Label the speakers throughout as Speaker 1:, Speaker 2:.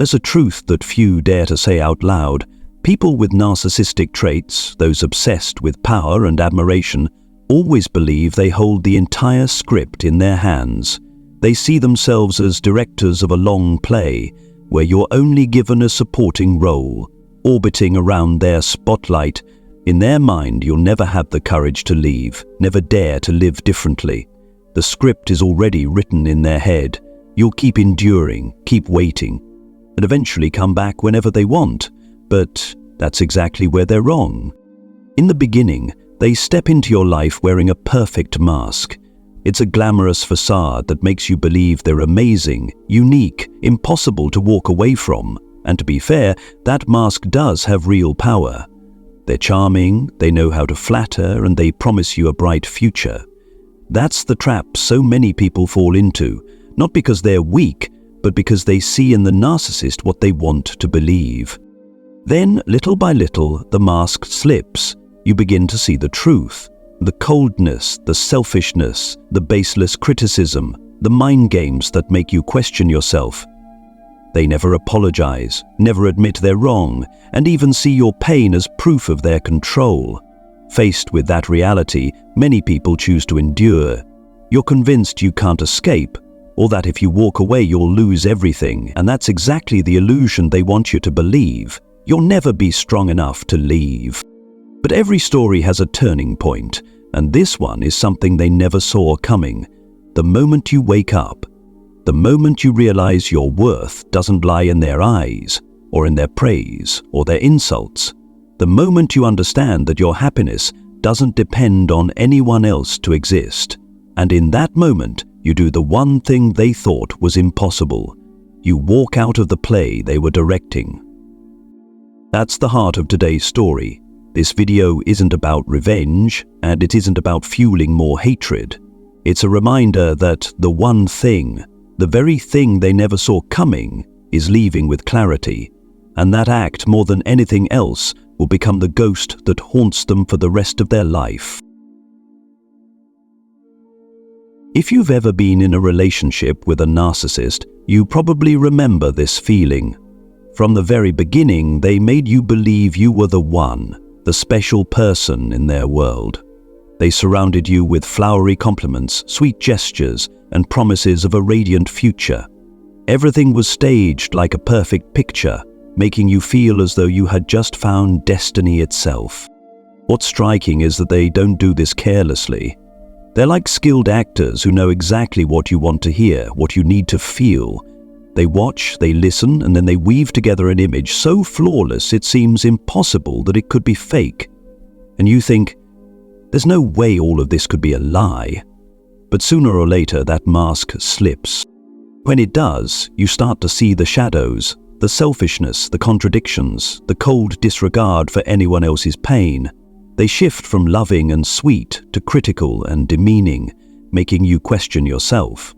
Speaker 1: There's a truth that few dare to say out loud. People with narcissistic traits, those obsessed with power and admiration, always believe they hold the entire script in their hands. They see themselves as directors of a long play, where you're only given a supporting role, orbiting around their spotlight. In their mind, you'll never have the courage to leave, never dare to live differently. The script is already written in their head. You'll keep enduring, keep waiting, and eventually come back whenever they want. But that's exactly where they're wrong. In the beginning, they step into your life wearing a perfect mask. It's a glamorous facade that makes you believe they're amazing, unique, impossible to walk away from. And to be fair, that mask does have real power. They're charming, they know how to flatter, and they promise you a bright future. That's the trap so many people fall into, not because they're weak, but because they see in the narcissist what they want to believe. Then, little by little, the mask slips. You begin to see the truth. The coldness, the selfishness, the baseless criticism, the mind games that make you question yourself. They never apologize, never admit they're wrong, and even see your pain as proof of their control. Faced with that reality, many people choose to endure. You're convinced you can't escape, or that if you walk away you'll lose everything, and that's exactly the illusion they want you to believe. You'll never be strong enough to leave. But every story has a turning point, and this one is something they never saw coming. The moment you wake up, the moment you realize your worth doesn't lie in their eyes, or in their praise, or their insults. The moment you understand that your happiness doesn't depend on anyone else to exist. And in that moment, you do the one thing they thought was impossible. You walk out of the play they were directing. That's the heart of today's story. This video isn't about revenge, and it isn't about fueling more hatred. It's a reminder that the one thing, the very thing they never saw coming, is leaving with clarity. And that act, more than anything else, will become the ghost that haunts them for the rest of their life. If you've ever been in a relationship with a narcissist, you probably remember this feeling. From the very beginning, they made you believe you were the one, the special person in their world. They surrounded you with flowery compliments, sweet gestures, and promises of a radiant future. Everything was staged like a perfect picture, making you feel as though you had just found destiny itself. What's striking is that they don't do this carelessly. They're like skilled actors who know exactly what you want to hear, what you need to feel. They watch, they listen, and then they weave together an image so flawless it seems impossible that it could be fake. And you think, there's no way all of this could be a lie. But sooner or later that mask slips. When it does, you start to see the shadows, the selfishness, the contradictions, the cold disregard for anyone else's pain. They shift from loving and sweet to critical and demeaning, making you question yourself.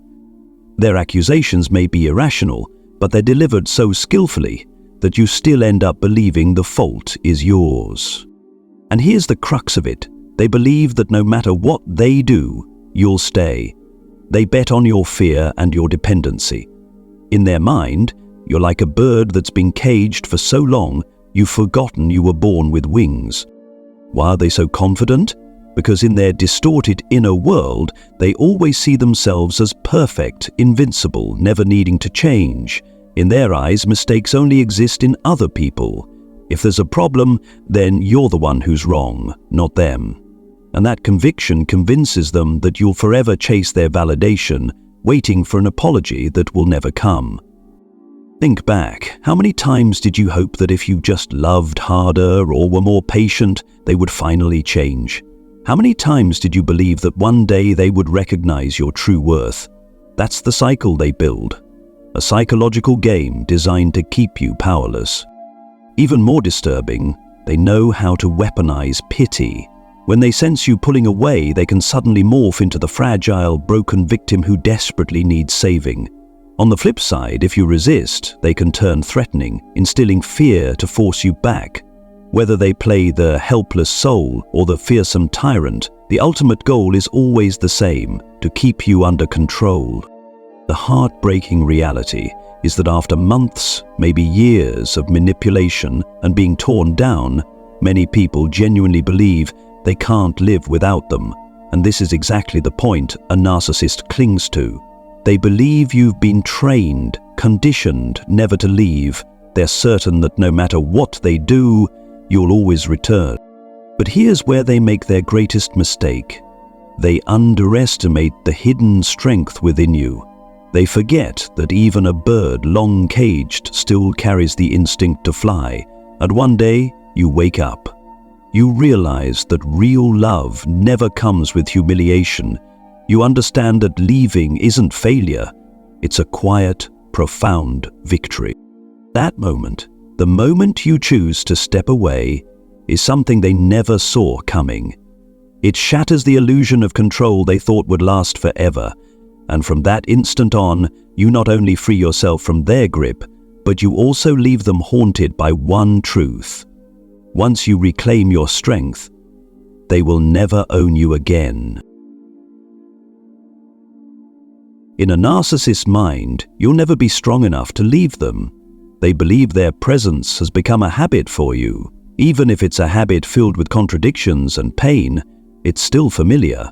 Speaker 1: Their accusations may be irrational, but they're delivered so skillfully that you still end up believing the fault is yours. And here's the crux of it. They believe that no matter what they do, you'll stay. They bet on your fear and your dependency. In their mind, you're like a bird that's been caged for so long, you've forgotten you were born with wings. Why are they so confident? Because in their distorted inner world, they always see themselves as perfect, invincible, never needing to change. In their eyes, mistakes only exist in other people. If there's a problem, then you're the one who's wrong, not them. And that conviction convinces them that you'll forever chase their validation, waiting for an apology that will never come. Think back, how many times did you hope that if you just loved harder or were more patient, they would finally change? How many times did you believe that one day they would recognize your true worth? That's the cycle they build. A psychological game designed to keep you powerless. Even more disturbing, they know how to weaponize pity. When they sense you pulling away, they can suddenly morph into the fragile, broken victim who desperately needs saving. On the flip side, if you resist, they can turn threatening, instilling fear to force you back. Whether they play the helpless soul or the fearsome tyrant, the ultimate goal is always the same: to keep you under control. The heartbreaking reality is that after months, maybe years of manipulation and being torn down, many people genuinely believe they can't live without them. And this is exactly the point a narcissist clings to. They believe you've been trained, conditioned never to leave. They're certain that no matter what they do, you'll always return. But here's where they make their greatest mistake. They underestimate the hidden strength within you. They forget that even a bird long caged still carries the instinct to fly. And one day, you wake up. You realize that real love never comes with humiliation. You understand that leaving isn't failure. It's a quiet, profound victory. That moment, the moment you choose to step away, is something they never saw coming. It shatters the illusion of control they thought would last forever. And from that instant on, you not only free yourself from their grip, but you also leave them haunted by one truth. Once you reclaim your strength, they will never own you again. In a narcissist's mind, you'll never be strong enough to leave them. They believe their presence has become a habit for you. Even if it's a habit filled with contradictions and pain, it's still familiar.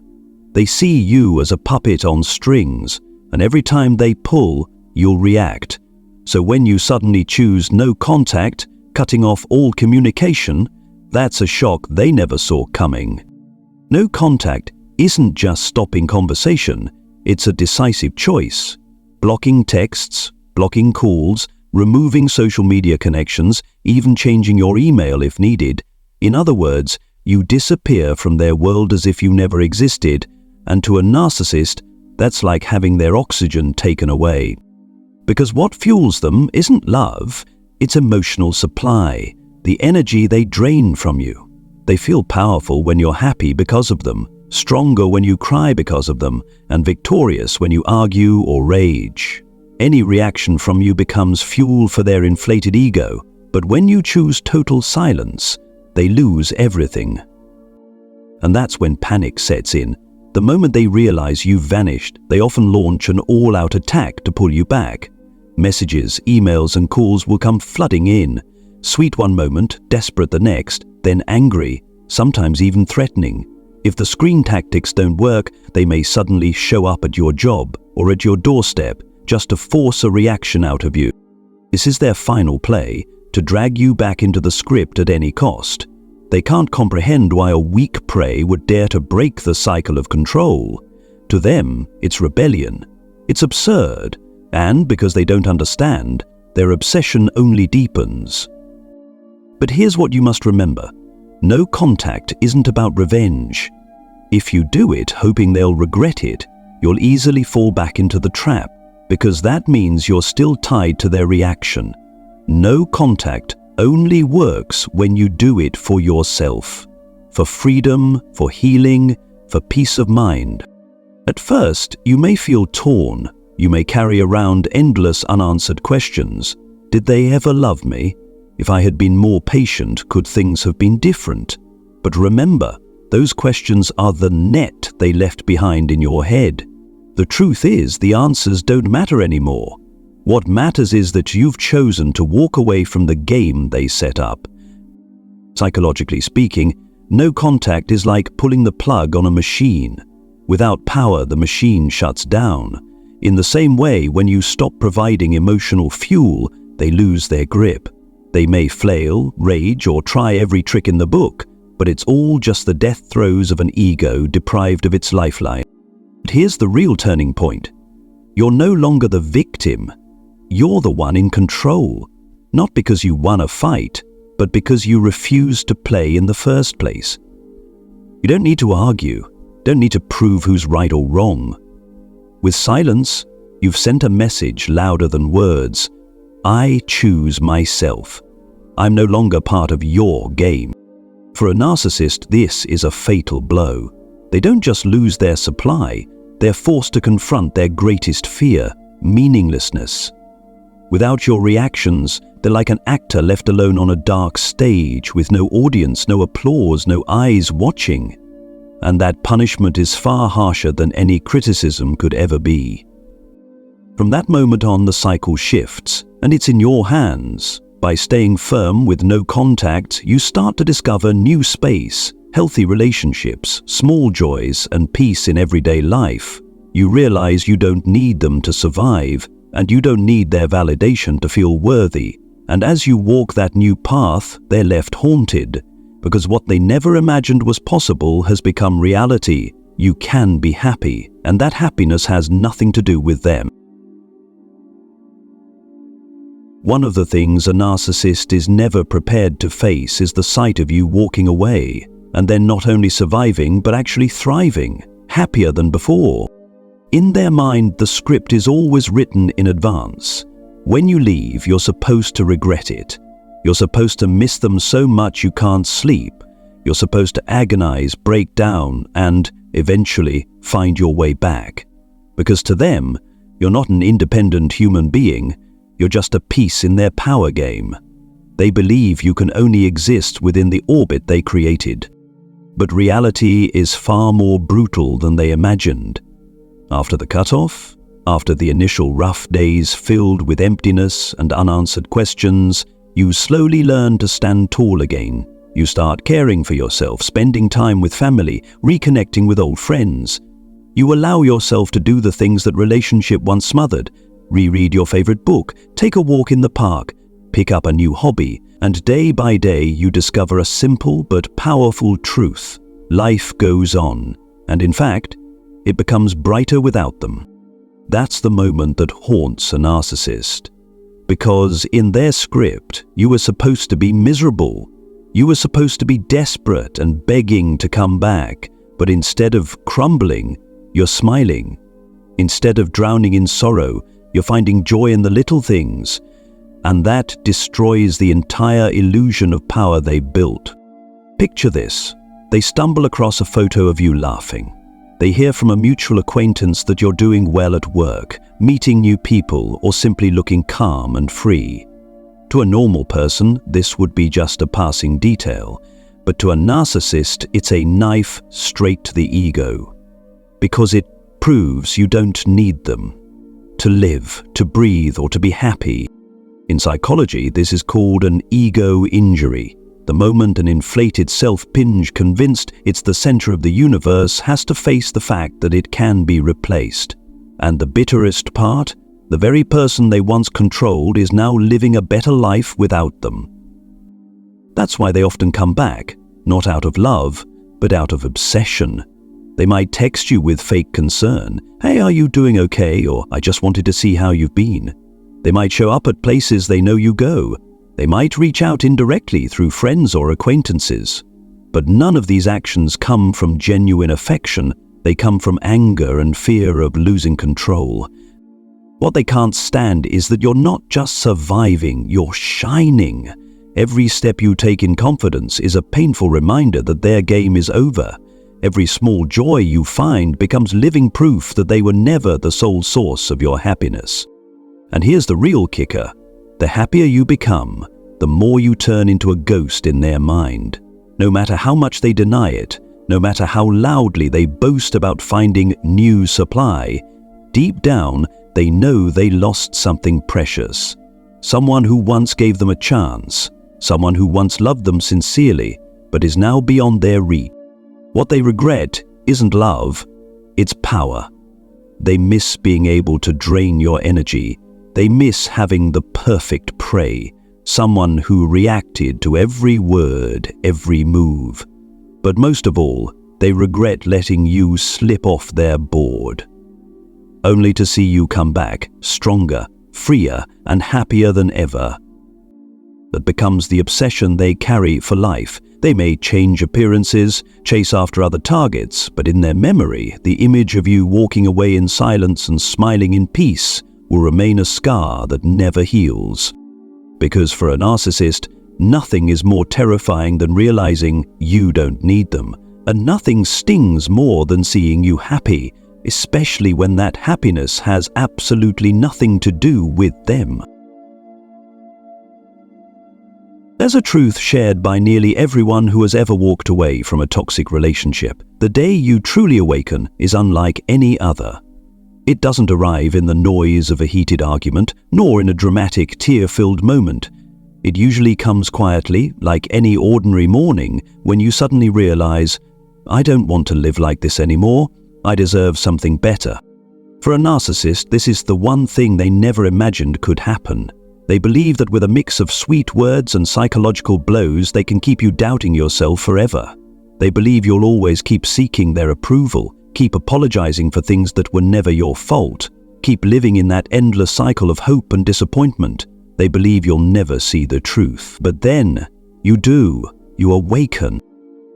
Speaker 1: They see you as a puppet on strings, and every time they pull, you'll react. So when you suddenly choose no contact, cutting off all communication, that's a shock they never saw coming. No contact isn't just stopping conversation, it's a decisive choice. Blocking texts, blocking calls, removing social media connections, even changing your email if needed. In other words, you disappear from their world as if you never existed, and to a narcissist, that's like having their oxygen taken away. Because what fuels them isn't love, it's emotional supply, the energy they drain from you. They feel powerful when you're happy because of them, stronger when you cry because of them, and victorious when you argue or rage. Any reaction from you becomes fuel for their inflated ego, but when you choose total silence, they lose everything. And that's when panic sets in. The moment they realize you've vanished, they often launch an all-out attack to pull you back. Messages, emails, and calls will come flooding in. Sweet one moment, desperate the next, then angry, sometimes even threatening. If the screen tactics don't work, they may suddenly show up at your job or at your doorstep just to force a reaction out of you. This is their final play, to drag you back into the script at any cost. They can't comprehend why a weak prey would dare to break the cycle of control. To them, it's rebellion. It's absurd, and because they don't understand, their obsession only deepens. But here's what you must remember. No contact isn't about revenge. If you do it hoping they'll regret it, you'll easily fall back into the trap, because that means you're still tied to their reaction. No contact only works when you do it for yourself, for freedom, for healing, for peace of mind. At first, you may feel torn. You may carry around endless unanswered questions. Did they ever love me? If I had been more patient, could things have been different? But remember, those questions are the net they left behind in your head. The truth is, the answers don't matter anymore. What matters is that you've chosen to walk away from the game they set up. Psychologically speaking, no contact is like pulling the plug on a machine. Without power, the machine shuts down. In the same way, when you stop providing emotional fuel, they lose their grip. They may flail, rage, or try every trick in the book, but it's all just the death throes of an ego deprived of its lifeline. But here's the real turning point. You're no longer the victim. You're the one in control, not because you won a fight, but because you refused to play in the first place. You don't need to argue, don't need to prove who's right or wrong. With silence, you've sent a message louder than words. I choose myself. I'm no longer part of your game. For a narcissist, this is a fatal blow. They don't just lose their supply, they're forced to confront their greatest fear, meaninglessness. Without your reactions, they're like an actor left alone on a dark stage with no audience, no applause, no eyes watching. And that punishment is far harsher than any criticism could ever be. From that moment on, the cycle shifts, and it's in your hands. By staying firm with no contact, you start to discover new space, healthy relationships, small joys, and peace in everyday life. You realize you don't need them to survive, and you don't need their validation to feel worthy. And as you walk that new path, they're left haunted, because what they never imagined was possible has become reality. You can be happy, and that happiness has nothing to do with them. One of the things a narcissist is never prepared to face is the sight of you walking away, and then not only surviving but actually thriving, happier than before. In their mind, the script is always written in advance. When you leave, you're supposed to regret it. You're supposed to miss them so much you can't sleep. You're supposed to agonize, break down, and eventually find your way back. Because to them, you're not an independent human being. You're just a piece in their power game. They believe you can only exist within the orbit they created. But reality is far more brutal than they imagined. After the cutoff, after the initial rough days filled with emptiness and unanswered questions, you slowly learn to stand tall again. You start caring for yourself, spending time with family, reconnecting with old friends. You allow yourself to do the things that relationship once smothered. Reread your favorite book, take a walk in the park, pick up a new hobby, and day by day you discover a simple but powerful truth. Life goes on, and in fact, it becomes brighter without them. That's the moment that haunts a narcissist. Because in their script, you were supposed to be miserable. You were supposed to be desperate and begging to come back, but instead of crumbling, you're smiling. Instead of drowning in sorrow, you're finding joy in the little things, and that destroys the entire illusion of power they built. Picture this. They stumble across a photo of you laughing. They hear from a mutual acquaintance that you're doing well at work, meeting new people, or simply looking calm and free. To a normal person, this would be just a passing detail, but to a narcissist, it's a knife straight to the ego. Because it proves you don't need them to live, to breathe, or to be happy. In psychology, this is called an ego injury. The moment an inflated self-pinge, convinced it's the center of the universe, has to face the fact that it can be replaced. And the bitterest part, the very person they once controlled is now living a better life without them. That's why they often come back, not out of love, but out of obsession. They might text you with fake concern, "Hey, are you doing okay?" or "I just wanted to see how you've been." They might show up at places they know you go. They might reach out indirectly through friends or acquaintances. But none of these actions come from genuine affection. They come from anger and fear of losing control. What they can't stand is that you're not just surviving, you're shining. Every step you take in confidence is a painful reminder that their game is over. Every small joy you find becomes living proof that they were never the sole source of your happiness. And here's the real kicker. The happier you become, the more you turn into a ghost in their mind. No matter how much they deny it, no matter how loudly they boast about finding new supply, deep down they know they lost something precious. Someone who once gave them a chance, someone who once loved them sincerely, but is now beyond their reach. What they regret isn't love, it's power. They miss being able to drain your energy. They miss having the perfect prey, someone who reacted to every word, every move. But most of all, they regret letting you slip off their board, only to see you come back stronger, freer, and happier than ever. That becomes the obsession they carry for life. They may change appearances, chase after other targets, but in their memory, the image of you walking away in silence and smiling in peace will remain a scar that never heals. Because for a narcissist, nothing is more terrifying than realizing you don't need them, and nothing stings more than seeing you happy, especially when that happiness has absolutely nothing to do with them. There's a truth shared by nearly everyone who has ever walked away from a toxic relationship. The day you truly awaken is unlike any other. It doesn't arrive in the noise of a heated argument, nor in a dramatic, tear-filled moment. It usually comes quietly, like any ordinary morning, when you suddenly realize, I don't want to live like this anymore. I deserve something better. For a narcissist, this is the one thing they never imagined could happen. They believe that with a mix of sweet words and psychological blows, they can keep you doubting yourself forever. They believe you'll always keep seeking their approval, keep apologizing for things that were never your fault, keep living in that endless cycle of hope and disappointment. They believe you'll never see the truth. But then, you do. You awaken.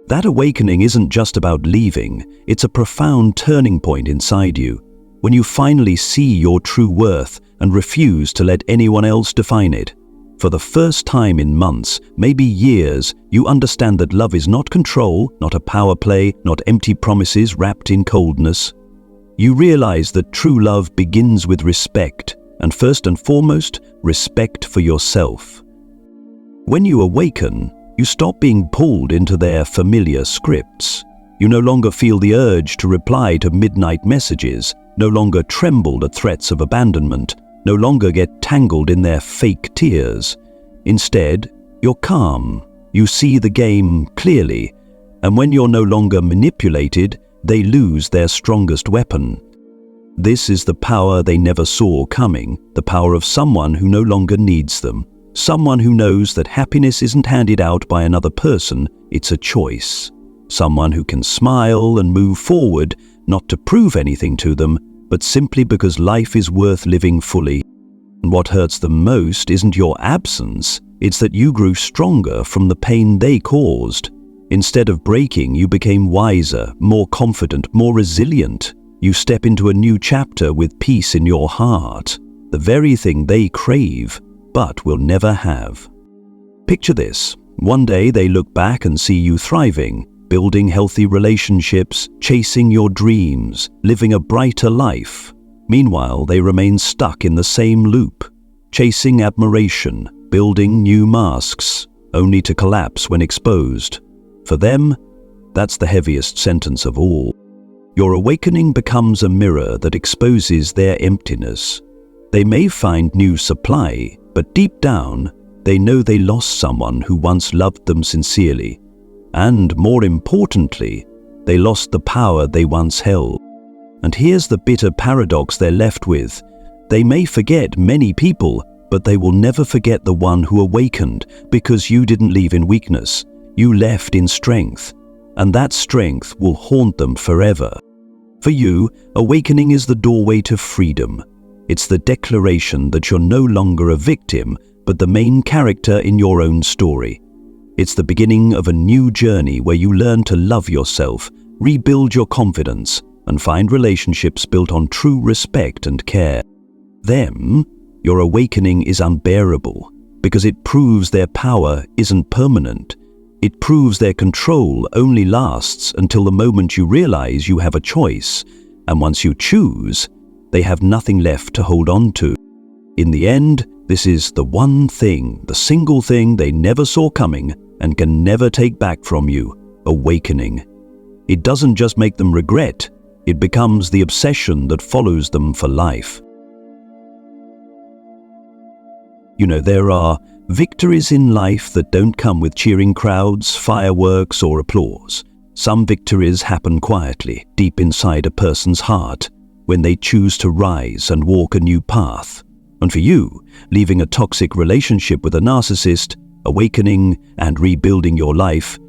Speaker 1: That awakening isn't just about leaving. It's a profound turning point inside you. When you finally see your true worth and refuse to let anyone else define it. For the first time in months, maybe years, you understand that love is not control, not a power play, not empty promises wrapped in coldness. You realize that true love begins with respect, and first and foremost, respect for yourself. When you awaken, you stop being pulled into their familiar scripts. You no longer feel the urge to reply to midnight messages, no longer tremble at threats of abandonment, no longer get tangled in their fake tears. Instead, you're calm. You see the game clearly, and when you're no longer manipulated, they lose their strongest weapon. This is the power they never saw coming, the power of someone who no longer needs them, someone who knows that happiness isn't handed out by another person, it's a choice. Someone who can smile and move forward, not to prove anything to them, but simply because life is worth living fully. And what hurts them most isn't your absence, it's that you grew stronger from the pain they caused. Instead of breaking, you became wiser, more confident, more resilient. You step into a new chapter with peace in your heart, the very thing they crave, but will never have. Picture this. One day they look back and see you thriving, building healthy relationships, chasing your dreams, living a brighter life. Meanwhile, they remain stuck in the same loop, chasing admiration, building new masks, only to collapse when exposed. For them, that's the heaviest sentence of all. Your awakening becomes a mirror that exposes their emptiness. They may find new supply, but deep down, they know they lost someone who once loved them sincerely. And more importantly, they lost the power they once held. And here's the bitter paradox they're left with. They may forget many people, but they will never forget the one who awakened, because you didn't leave in weakness. You left in strength, and that strength will haunt them forever. For you, awakening is the doorway to freedom. It's the declaration that you're no longer a victim, but the main character in your own story. It's the beginning of a new journey where you learn to love yourself, rebuild your confidence, and find relationships built on true respect and care. Them, your awakening is unbearable because it proves their power isn't permanent. It proves their control only lasts until the moment you realize you have a choice, and once you choose, they have nothing left to hold on to. In the end, this is the one thing, the single thing they never saw coming and can never take back from you, awakening. It doesn't just make them regret, it becomes the obsession that follows them for life. You know, there are victories in life that don't come with cheering crowds, fireworks, or applause. Some victories happen quietly, deep inside a person's heart, when they choose to rise and walk a new path. And for you, leaving a toxic relationship with a narcissist, awakening and rebuilding your life,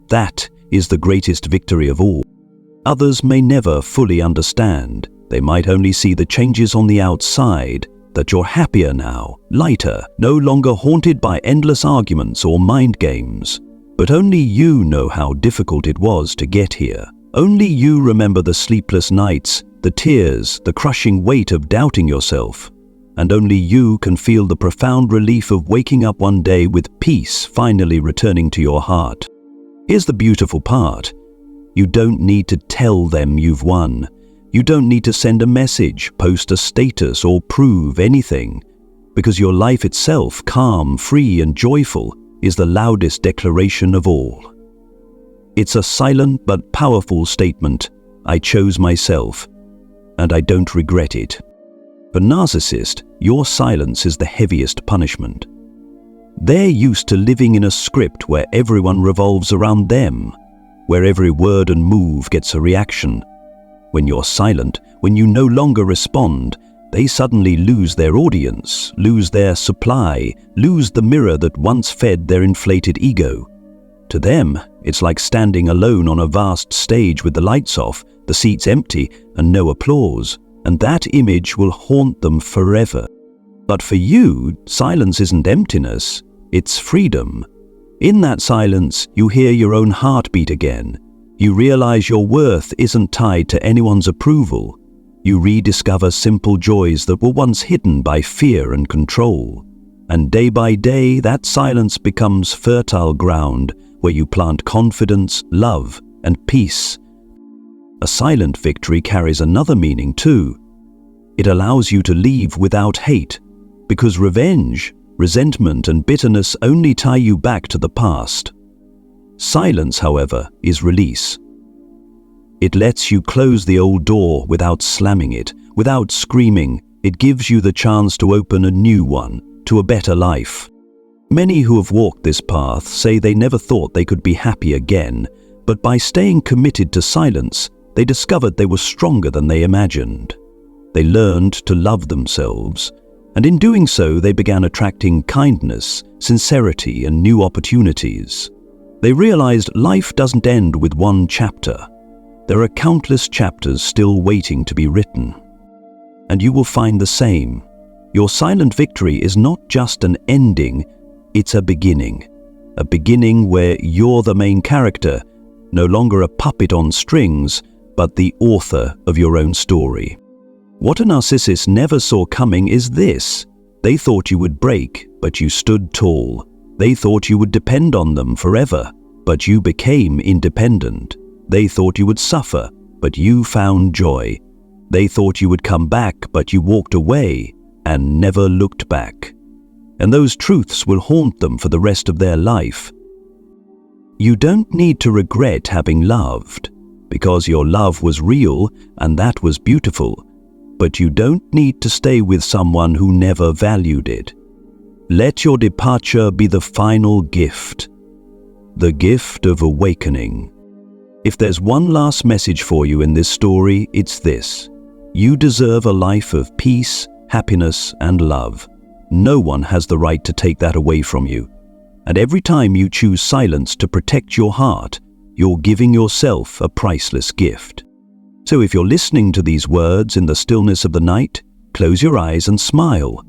Speaker 1: that is the greatest victory of all. Others may never fully understand. They might only see the changes on the outside, that you're happier now, lighter, no longer haunted by endless arguments or mind games. But only you know how difficult it was to get here. Only you remember the sleepless nights, the tears, the crushing weight of doubting yourself. And only you can feel the profound relief of waking up one day with peace finally returning to your heart. Here's the beautiful part. You don't need to tell them you've won. You don't need to send a message, post a status, or prove anything, because your life itself, calm, free, and joyful, is the loudest declaration of all. It's a silent but powerful statement. I chose myself. and I don't regret it. For narcissist, your silence is the heaviest punishment. They're used to living in a script where everyone revolves around them, where every word and move gets a reaction. When you're silent, when you no longer respond, they suddenly lose their audience, lose their supply, lose the mirror that once fed their inflated ego. To them, it's like standing alone on a vast stage with the lights off, the seats empty, and no applause, and that image will haunt them forever. But for you, silence isn't emptiness, it's freedom. In that silence, you hear your own heartbeat again. You realize your worth isn't tied to anyone's approval. You rediscover simple joys that were once hidden by fear and control. And day by day, that silence becomes fertile ground where you plant confidence, love, and peace. A silent victory carries another meaning too. It allows you to leave without hate, because revenge, resentment, and bitterness only tie you back to the past. Silence, however, is release. It lets you close the old door without slamming it, without screaming. It gives you the chance to open a new one, to a better life. Many who have walked this path say they never thought they could be happy again, but by staying committed to silence, they discovered they were stronger than they imagined. They learned to love themselves, and in doing so, they began attracting kindness, sincerity, and new opportunities. They realized life doesn't end with one chapter. There are countless chapters still waiting to be written. And you will find the same. Your silent victory is not just an ending, it's a beginning. A beginning where you're the main character, no longer a puppet on strings, but the author of your own story. What a narcissist never saw coming is this. They thought you would break, but you stood tall. They thought you would depend on them forever, but you became independent. They thought you would suffer, but you found joy. They thought you would come back, but you walked away and never looked back. And those truths will haunt them for the rest of their life. You don't need to regret having loved, because your love was real and that was beautiful. But you don't need to stay with someone who never valued it. Let your departure be the final gift, the gift of awakening. If there's one last message for you in this story, it's this. You deserve a life of peace, happiness, and love. No one has the right to take that away from you. And every time you choose silence to protect your heart, you're giving yourself a priceless gift. So if you're listening to these words in the stillness of the night, close your eyes and smile.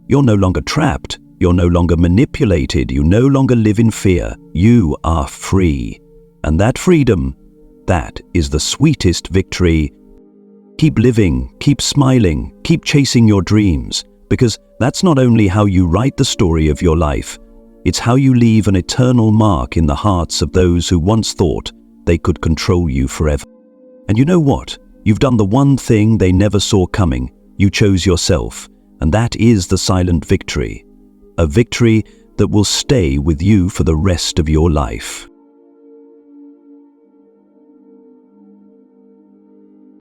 Speaker 1: You're no longer trapped. You're no longer manipulated. You no longer live in fear. You are free. And that freedom, that is the sweetest victory. Keep living, keep smiling, keep chasing your dreams, because that's not only how you write the story of your life, it's how you leave an eternal mark in the hearts of those who once thought they could control you forever. And you know what? You've done the one thing they never saw coming. You chose yourself, and that is the silent victory. A victory that will stay with you for the rest of your life.